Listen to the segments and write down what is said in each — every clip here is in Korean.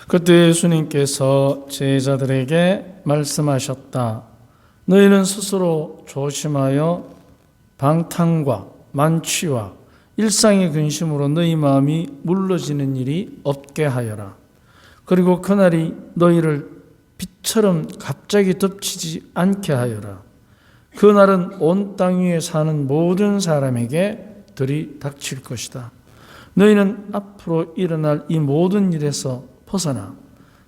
그때 예수님께서 제자들에게 말씀하셨다. 너희는 스스로 조심하여 방탕과 만취와 일상의 근심으로 너희 마음이 물러지는 일이 없게 하여라. 그리고 그날이 너희를 빛처럼 갑자기 덮치지 않게 하여라. 그날은 온 땅 위에 사는 모든 사람에게 들이닥칠 것이다. 너희는 앞으로 일어날 이 모든 일에서 벗어나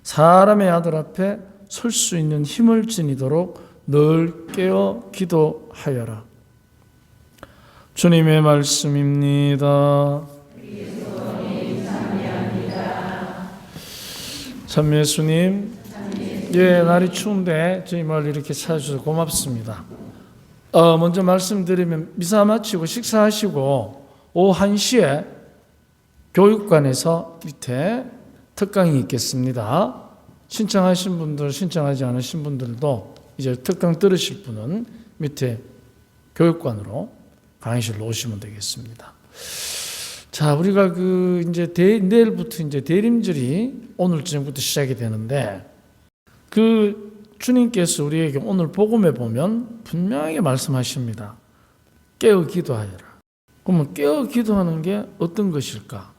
사람의 아들 앞에 설 수 있는 힘을 지니도록 늘 깨어 기도하여라. 주님의 말씀입니다. 참 예수님, 날이 추운데 저희 마을 이렇게 찾아주셔서 고맙습니다. 먼저 말씀드리면 미사 마치고 식사하시고 오후 1시에 교육관에서 밑에 특강이 있겠습니다. 신청하신 분들, 신청하지 않으신 분들도 이제 특강 들으실 분은 밑에 교육관으로 강의실로 오시면 되겠습니다. 자, 우리가 내일부터 이제 대림절이 오늘 저녁부터 시작이 되는데 주님께서 우리에게 오늘 복음에 보면 분명하게 말씀하십니다. 깨어 기도하여라. 그러면 깨어 기도하는 게 어떤 것일까?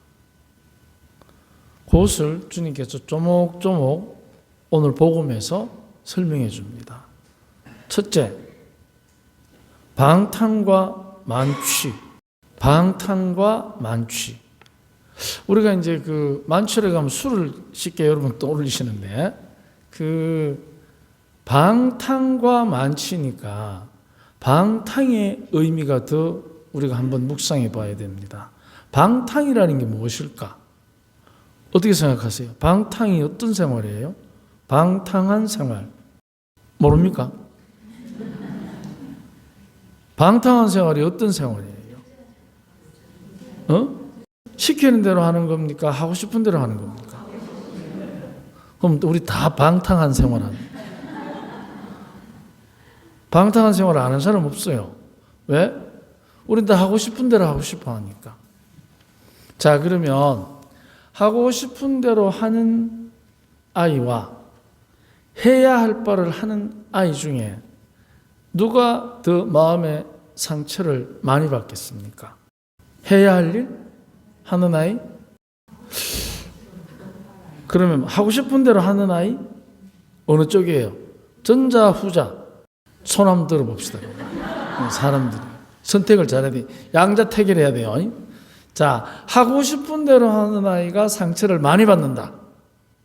그것을 주님께서 조목조목 오늘 복음에서 설명해 줍니다. 첫째, 방탕과 만취. 방탕과 만취. 우리가 이제 만취를 가면 술을 쉽게 여러분 떠올리시는데 방탕과 만취니까 방탕의 의미가 더 우리가 한번 묵상해 봐야 됩니다. 방탕이라는 게 무엇일까? 어떻게 생각하세요? 방탕이 어떤 생활이에요? 방탕한 생활. 모릅니까? 방탕한 생활이 어떤 생활이에요? 시키는 대로 하는 겁니까? 하고 싶은 대로 하는 겁니까? 그럼 우리 다 방탕한 생활하는. 방탕한 생활을 아는 사람 없어요. 왜? 우린 다 하고 싶은 대로 하고 싶어 하니까. 자, 그러면 하고 싶은 대로 하는 아이와 해야 할 바를 하는 아이 중에 누가 더 마음의 상처를 많이 받겠습니까? 해야 할 일? 하는 아이? 그러면 하고 싶은 대로 하는 아이? 어느 쪽이에요? 전자, 후자. 손 한번 들어봅시다. 사람들이. 선택을 잘해야 돼. 양자택일 해야 돼요. 자, 하고 싶은 대로 하는 아이가 상처를 많이 받는다.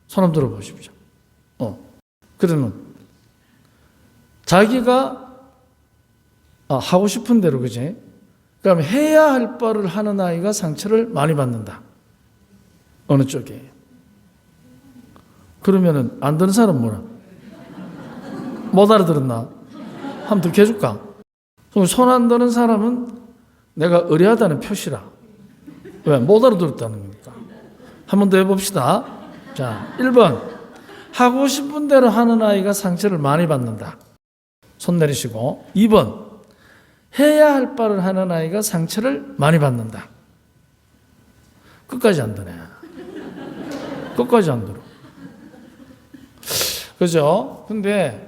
손 한번 들어보십시오. 그러면 자기가 하고 싶은 대로, 그지? 그럼 해야 할 바를 하는 아이가 상처를 많이 받는다. 어느 쪽이에요? 그러면은 안 듣는 사람 뭐라? 못 알아들었나? 한번 더 해줄까? 손 안 드는 사람은 내가 의뢰하다는 표시라. 왜? 못 알아들었다는 거니까. 한 번 더 해봅시다. 자, 1번. 하고 싶은 대로 하는 아이가 상처를 많이 받는다. 손 내리시고. 2번. 해야 할 바를 하는 아이가 상처를 많이 받는다. 끝까지 안 되네. 끝까지 안 들어. 그죠? 근데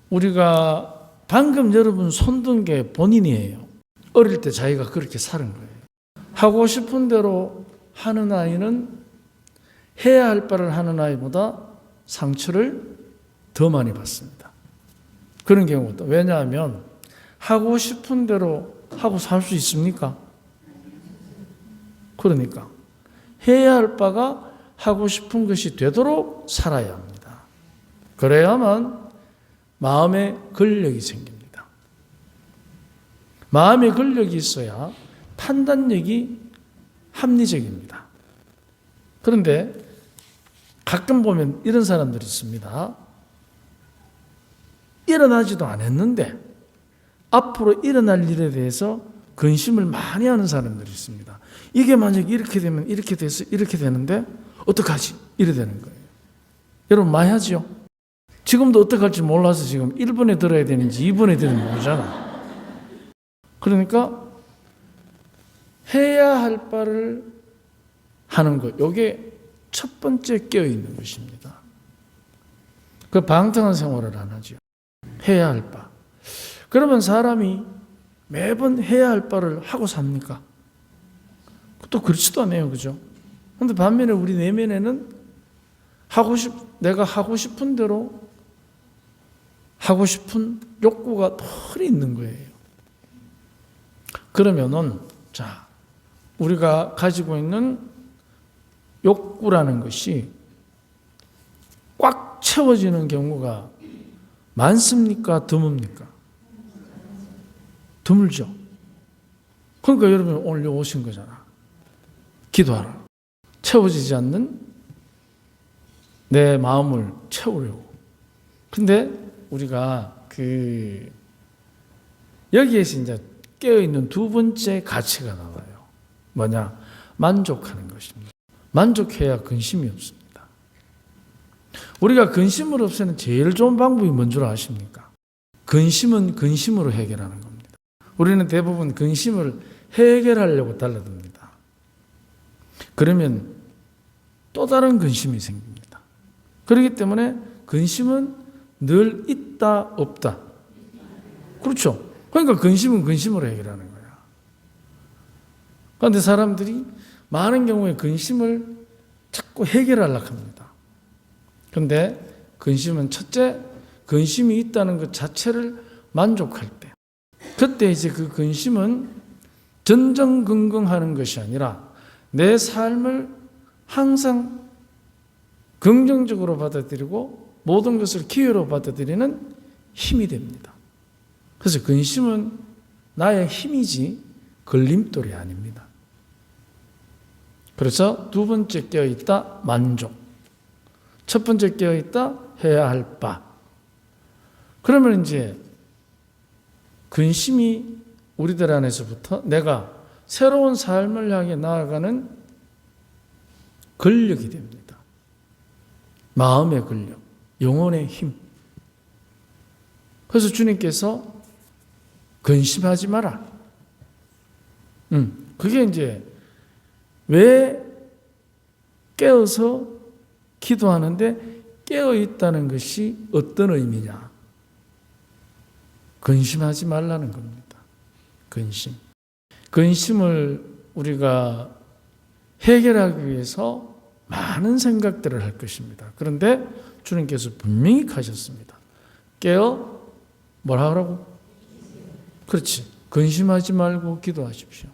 우리가 방금 여러분 손든 게 본인이에요. 어릴 때 자기가 그렇게 사는 거예요. 하고 싶은 대로 하는 아이는 해야 할 바를 하는 아이보다 상처를 더 많이 받습니다. 그런 경우도. 왜냐하면 하고 싶은 대로 하고 살 수 있습니까? 그러니까 해야 할 바가 하고 싶은 것이 되도록 살아야 합니다. 그래야만 마음의 권력이 생깁니다. 마음의 권력이 있어야 판단력이 합리적입니다. 그런데 가끔 보면 이런 사람들이 있습니다. 일어나지도 않았는데 앞으로 일어날 일에 대해서 근심을 많이 하는 사람들이 있습니다. 이게 만약 이렇게 되면 이렇게 돼서 이렇게 되는데 어떡하지? 이래 되는 거예요. 여러분 많이 하죠? 지금도 어떡할지 몰라서 지금 1번에 들어야 되는지 2번에 들으면 모르잖아. 그러니까 해야 할 바를 하는 것. 이게 첫 번째 깨어있는 것입니다. 그 방탕한 생활을 안 하죠. 해야 할 바. 그러면 사람이 매번 해야 할 바를 하고 삽니까? 또 그렇지도 않아요. 그죠? 그런데 반면에 우리 내면에는 내가 하고 싶은 대로 하고 싶은 욕구가 덜 있는 거예요. 그러면은, 자, 우리가 가지고 있는 욕구라는 것이 꽉 채워지는 경우가 많습니까? 드뭅니까? 드물죠. 그러니까 여러분 오늘 여기 오신 거잖아. 기도하라. 채워지지 않는 내 마음을 채우려고. 근데 우리가 여기에서 이제 깨어있는 두 번째 가치가 나와요. 뭐냐? 만족하는 것입니다. 만족해야 근심이 없습니다. 우리가 근심을 없애는 제일 좋은 방법이 뭔 줄 아십니까? 근심은 근심으로 해결하는 겁니다. 우리는 대부분 근심을 해결하려고 달라듭니다. 그러면 또 다른 근심이 생깁니다. 그렇기 때문에 근심은 늘 있다 없다. 그렇죠. 그러니까 근심은 근심으로 해결하는 거야. 그런데 사람들이 많은 경우에 근심을 자꾸 해결하려고 합니다. 그런데 근심은 첫째, 근심이 있다는 것 자체를 만족할 때, 그때 이제 그 근심은 전전긍긍하는 것이 아니라 내 삶을 항상 긍정적으로 받아들이고 모든 것을 기회로 받아들이는 힘이 됩니다. 그래서 근심은 나의 힘이지 걸림돌이 아닙니다. 그래서 두 번째 깨어있다, 만족. 첫 번째 깨어있다, 해야 할 바. 그러면 이제 근심이 우리들 안에서부터 내가 새로운 삶을 향해 나아가는 근력이 됩니다. 마음의 근력, 영혼의 힘. 그래서 주님께서 근심하지 마라. 그게 이제 왜 깨어서 기도하는데 깨어있다는 것이 어떤 의미냐? 근심하지 말라는 겁니다. 근심. 근심을 우리가 해결하기 위해서 많은 생각들을 할 것입니다. 그런데 주님께서 분명히 가셨습니다. 깨어 뭐라 하라고? 그렇지. 근심하지 말고 기도하십시오.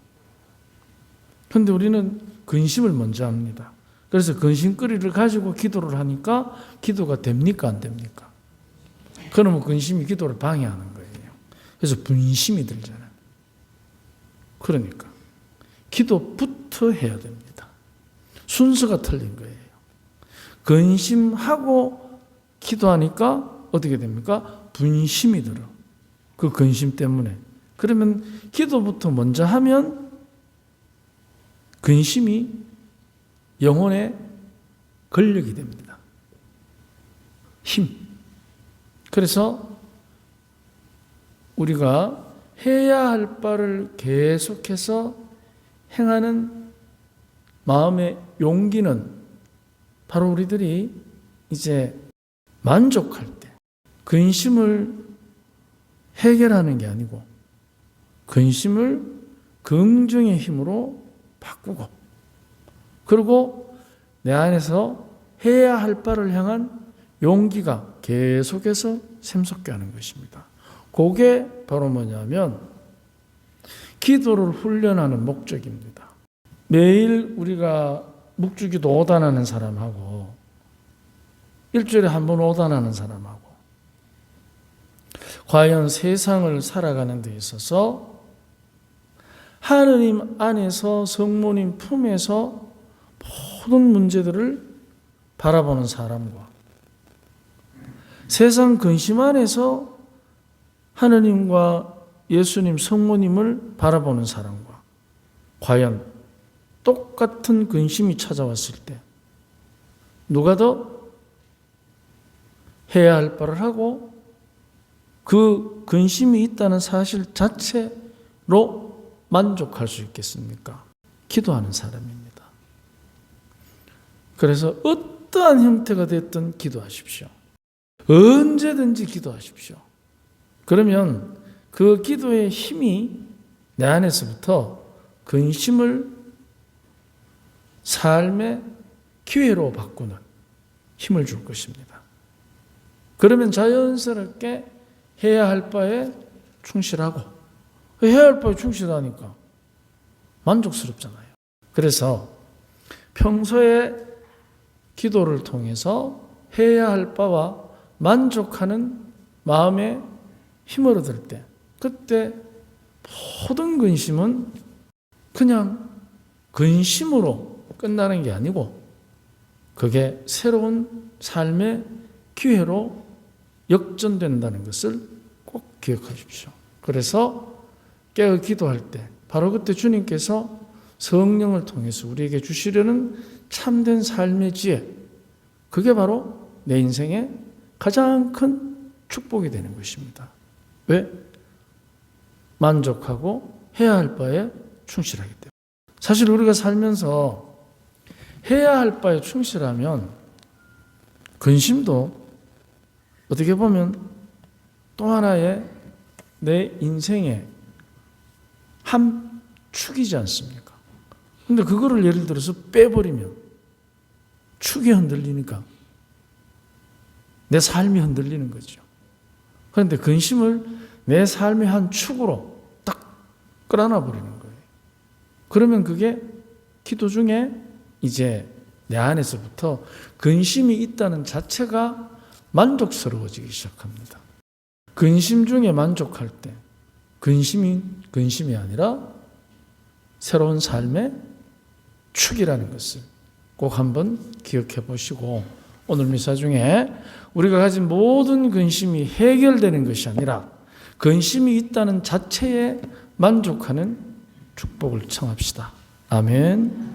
그런데 우리는 근심을 먼저 합니다. 그래서 근심거리를 가지고 기도를 하니까 기도가 됩니까? 안 됩니까? 그러면 근심이 기도를 방해하는 거예요. 그래서 분심이 들잖아요. 그러니까 기도부터 해야 됩니다. 순서가 틀린 거예요. 근심하고 기도하니까 어떻게 됩니까? 분심이 들어. 그 근심 때문에. 그러면 기도부터 먼저 하면 근심이 영혼의 근력이 됩니다. 힘. 그래서 우리가 해야 할 바를 계속해서 행하는 마음의 용기는 바로 우리들이 이제 만족할 때 근심을 해결하는 게 아니고 근심을 긍정의 힘으로 바꾸고 그리고 내 안에서 해야 할 바를 향한 용기가 계속해서 샘솟게 하는 것입니다. 그게 바로 뭐냐면 기도를 훈련하는 목적입니다. 매일 우리가 묵주기도 5단 하는 사람하고 일주일에 한 번 5단 하는 사람하고 과연 세상을 살아가는 데 있어서 하느님 안에서 성모님 품에서 모든 문제들을 바라보는 사람과 세상 근심 안에서 하느님과 예수님, 성모님을 바라보는 사람과 과연 똑같은 근심이 찾아왔을 때 누가 더 해야 할 바를 하고 그 근심이 있다는 사실 자체로 만족할 수 있겠습니까? 기도하는 사람입니다. 그래서 어떠한 형태가 됐든 기도하십시오. 언제든지 기도하십시오. 그러면 그 기도의 힘이 내 안에서부터 근심을 삶의 기회로 바꾸는 힘을 줄 것입니다. 그러면 자연스럽게 해야 할 바에 충실하고, 해야 할 바에 충실하니까 만족스럽잖아요. 그래서 평소에 기도를 통해서 해야 할 바와 만족하는 마음의 힘을 얻을 때, 그때 모든 근심은 그냥 근심으로 끝나는 게 아니고 그게 새로운 삶의 기회로 역전된다는 것을 꼭 기억하십시오. 그래서 깨어 기도할 때 바로 그때 주님께서 성령을 통해서 우리에게 주시려는 참된 삶의 지혜, 그게 바로 내 인생의 가장 큰 축복이 되는 것입니다. 왜? 만족하고 해야 할 바에 충실하기 때문에. 사실 우리가 살면서 해야 할 바에 충실하면 근심도 어떻게 보면 또 하나의 내 인생의 한 축이지 않습니까? 근데 그거를 예를 들어서 빼버리면 축이 흔들리니까 내 삶이 흔들리는 거죠. 그런데 근심을 내 삶의 한 축으로 딱 끌어놔 버리는 거예요. 그러면 그게 기도 중에 이제 내 안에서부터 근심이 있다는 자체가 만족스러워지기 시작합니다. 근심 중에 만족할 때 근심이 아니라 새로운 삶의 축이라는 것을 꼭 한번 기억해 보시고, 오늘 미사 중에 우리가 가진 모든 근심이 해결되는 것이 아니라 근심이 있다는 자체에 만족하는 축복을 청합시다. 아멘.